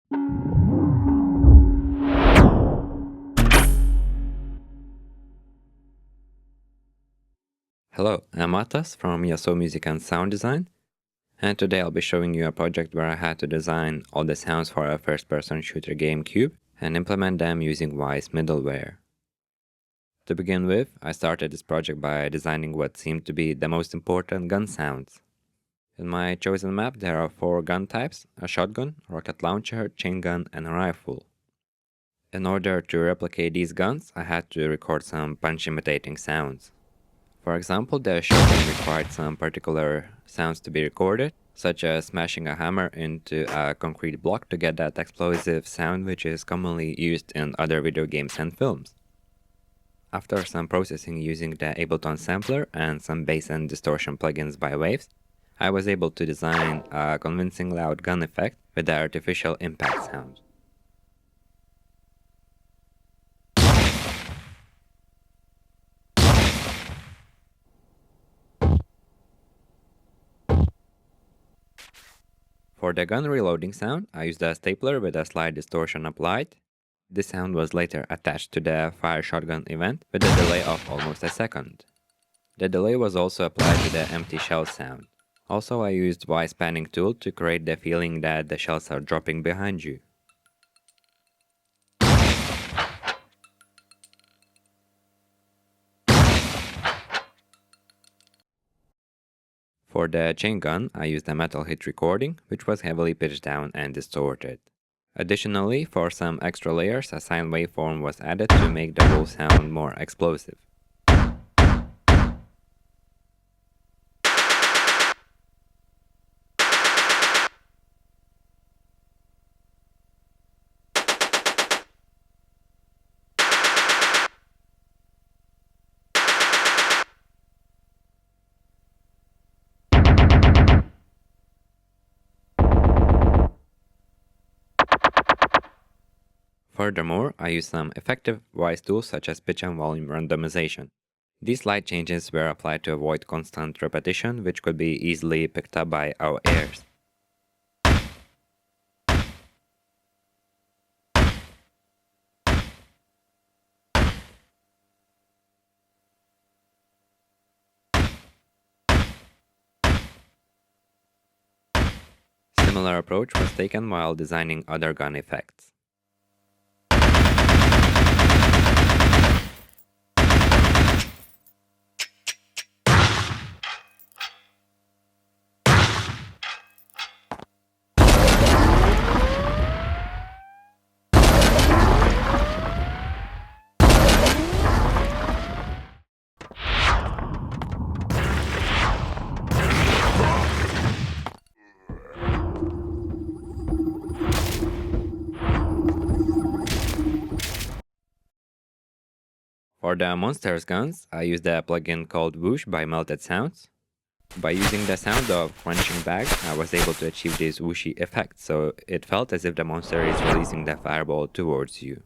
Hello, I'm Atas from Yasou Music and Sound Design, and today I'll be showing you a project where I had to design all the sounds for a first-person shooter game Cube and implement them using Wwise middleware. To begin with, I started this project by designing what seemed to be the most important gun sounds. In my chosen map there are 4 gun types: a shotgun, rocket launcher, chain gun, and a rifle. In order to replicate these guns, I had to record some punch-imitating sounds. For example, the shotgun required some particular sounds to be recorded, such as smashing a hammer into a concrete block to get that explosive sound which is commonly used in other video games and films. After some processing using the Ableton sampler and some bass and distortion plugins by Waves, I was able to design a convincing loud gun effect with the artificial impact sound. For the gun reloading sound, I used a stapler with a slight distortion applied. This sound was later attached to the fire shotgun event with a delay of almost a second. The delay was also applied to the empty shell sound. Also, I used Wwise panning tool to create the feeling that the shells are dropping behind you. For the chain gun, I used a metal hit recording, which was heavily pitched down and distorted. Additionally, for some extra layers, a sine waveform was added to make the whole sound more explosive. Furthermore, I used some effective Wwise tools such as pitch and volume randomization. These slight changes were applied to avoid constant repetition, which could be easily picked up by our ears. Similar approach was taken while designing other gun effects. For the monsters guns, I used a plugin called Whoosh by Melted Sounds. By using the sound of crunching bags, I was able to achieve this whooshy effect, so it felt as if the monster is releasing the fireball towards you.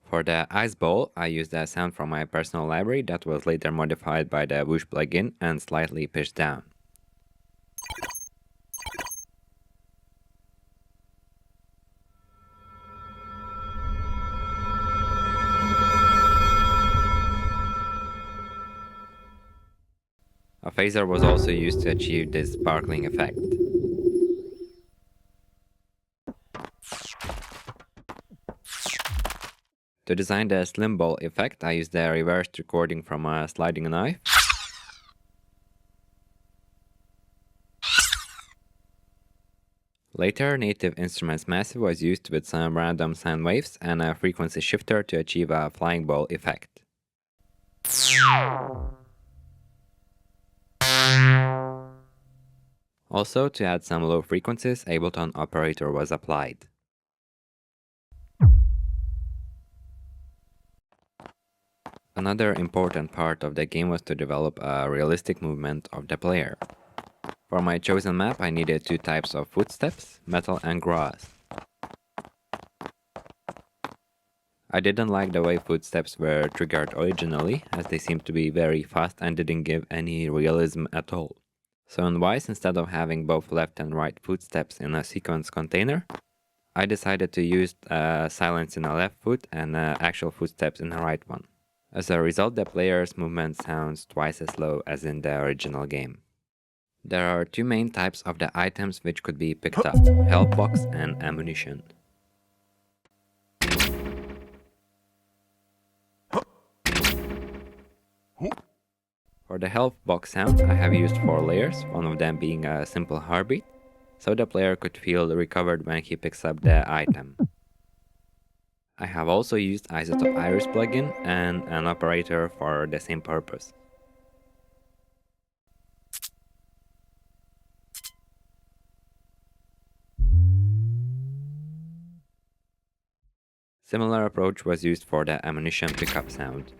For the ice ball, I used a sound from my personal library that was later modified by the Whoosh plugin and slightly pitched down. A phaser was also used to achieve this sparkling effect. To design the slim ball effect, I used the reversed recording from a sliding knife. Later, Native Instruments Massive was used with some random sine waves and a frequency shifter to achieve a flying ball effect. Also, to add some low frequencies, Ableton operator was applied. Another important part of the game was to develop a realistic movement of the player. For my chosen map, I needed 2 types of footsteps, metal and grass. I didn't like the way footsteps were triggered originally, as they seemed to be very fast and didn't give any realism at all. So in Wise, instead of having both left and right footsteps in a sequence container, I decided to use silence in a left foot and actual footsteps in the right one. As a result, the player's movement sounds twice as slow as in the original game. There are two main types of the items which could be picked up, health box and ammunition. For the health box sound, I have used 4 layers, one of them being a simple heartbeat, so the player could feel recovered when he picks up the item. I have also used Isotope Iris plugin and an operator for the same purpose. Similar approach was used for the ammunition pickup sound.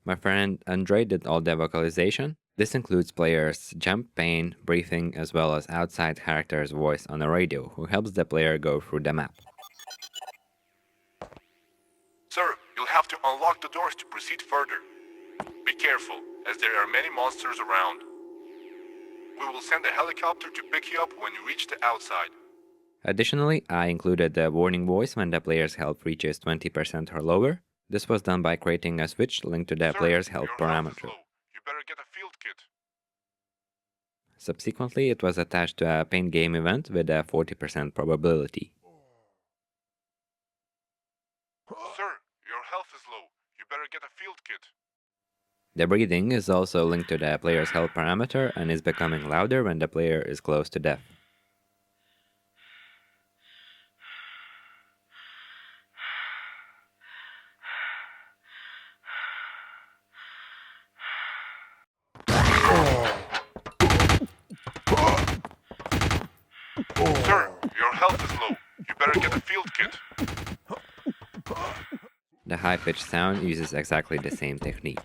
My friend Andre did all the vocalization. This includes players' jump, pain, breathing, as well as outside character's voice on the radio, who helps the player go through the map. Sir, you'll have to unlock the doors to proceed further. Be careful, as there are many monsters around. We will send a helicopter to pick you up when you reach the outside. Additionally, I included the warning voice when the player's health reaches 20% or lower. This was done by creating a switch linked to the player's health parameter. You better get a field kit. Subsequently, it was attached to a paint game event with a 40% probability. Sir, your health is low. You better get a field kit. The breathing is also linked to the player's health parameter and is becoming louder when the player is close to death. Sir, your health is low. You better get a field kit. The high-pitched sound uses exactly the same technique.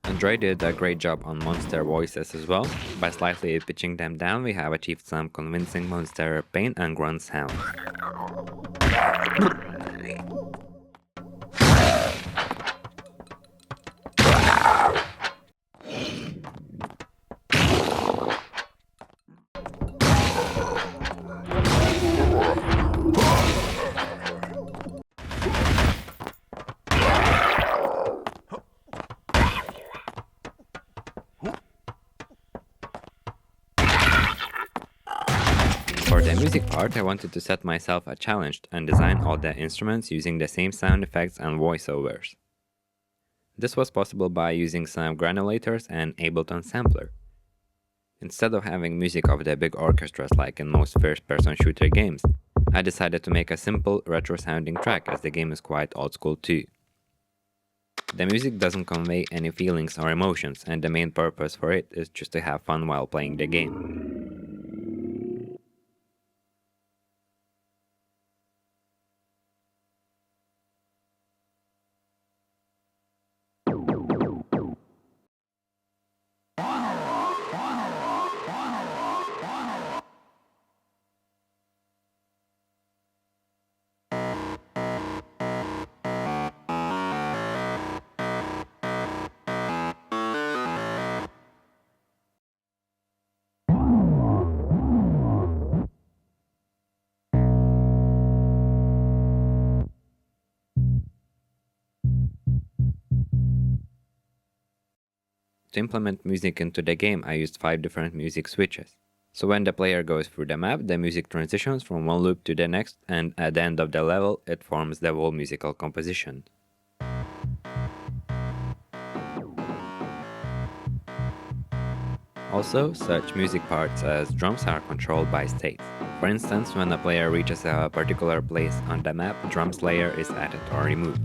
Andre did a great job on monster voices as well. By slightly pitching them down, we have achieved some convincing monster pain and grunt sounds. For the music part, I wanted to set myself a challenge and design all the instruments using the same sound effects and voiceovers. This was possible by using some granulators and Ableton sampler. Instead of having music of the big orchestras like in most first-person shooter games, I decided to make a simple retro-sounding track as the game is quite old-school too. The music doesn't convey any feelings or emotions, and the main purpose for it is just to have fun while playing the game. To implement music into the game, I used 5 different music switches. So when the player goes through the map, the music transitions from one loop to the next, and at the end of the level, it forms the whole musical composition. Also, such music parts as drums are controlled by states. For instance, when a player reaches a particular place on the map, drums layer is added or removed.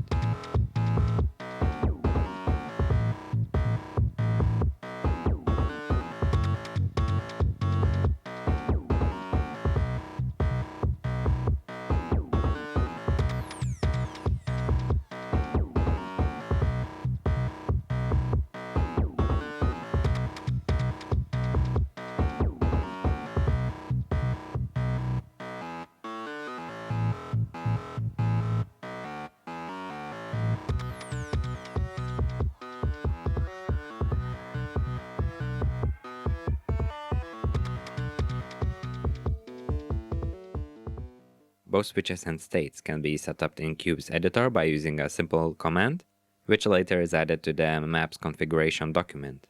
Both switches and states can be set up in Cube's editor by using a simple command, which later is added to the map's configuration document.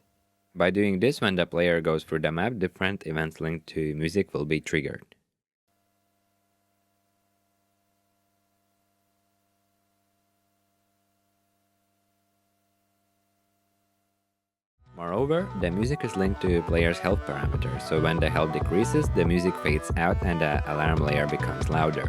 By doing this, when the player goes through the map, different events linked to music will be triggered. Moreover, the music is linked to player's health parameters, so when the health decreases, the music fades out and the alarm layer becomes louder.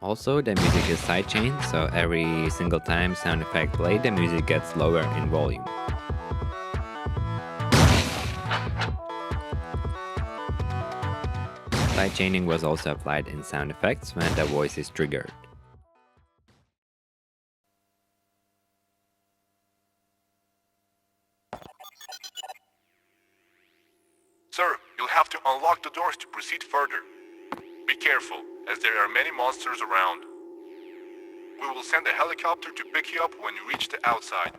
Also, the music is sidechained, so every single time sound effect played, the music gets lower in volume. Sidechaining was also applied in sound effects when the voice is triggered. Sir, you'll have to unlock the doors to proceed further. Be careful, as there are many monsters around. We will send a helicopter to pick you up when you reach the outside.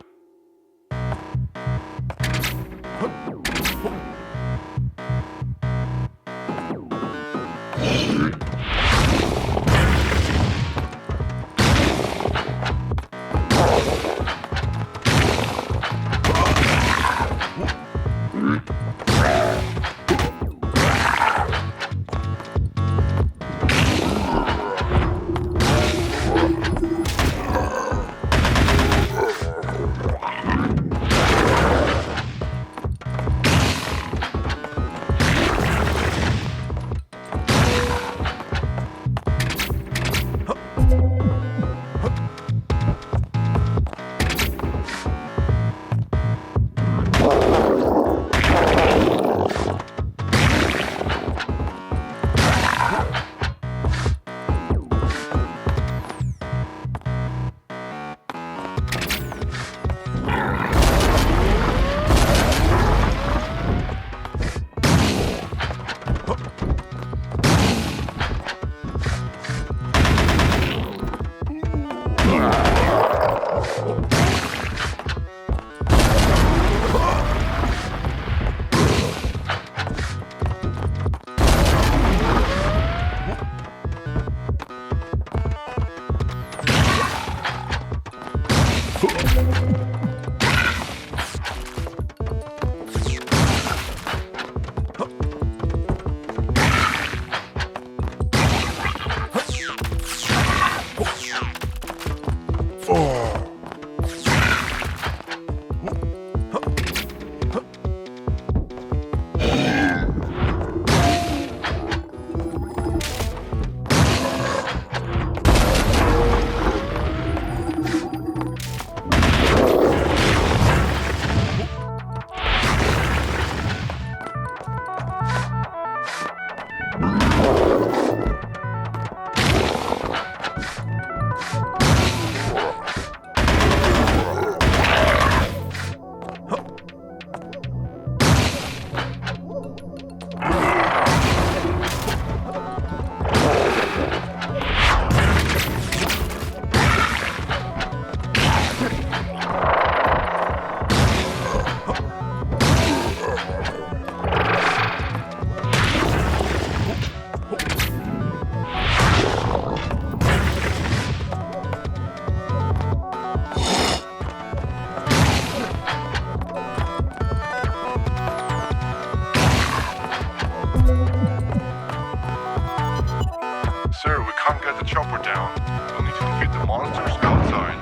Sir, we can't get the chopper down. We'll need to defeat the monsters outside.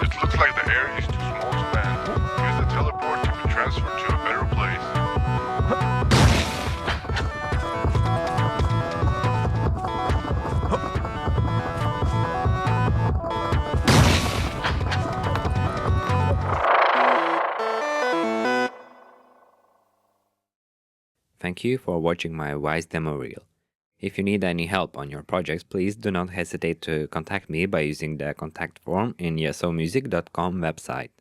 It looks like the area is too small to land. Use the teleport to be transferred to a better place. thank you for watching my Wwise Demo Reel. If you need any help on your projects, please do not hesitate to contact me by using the contact form in yasoumusic.com website.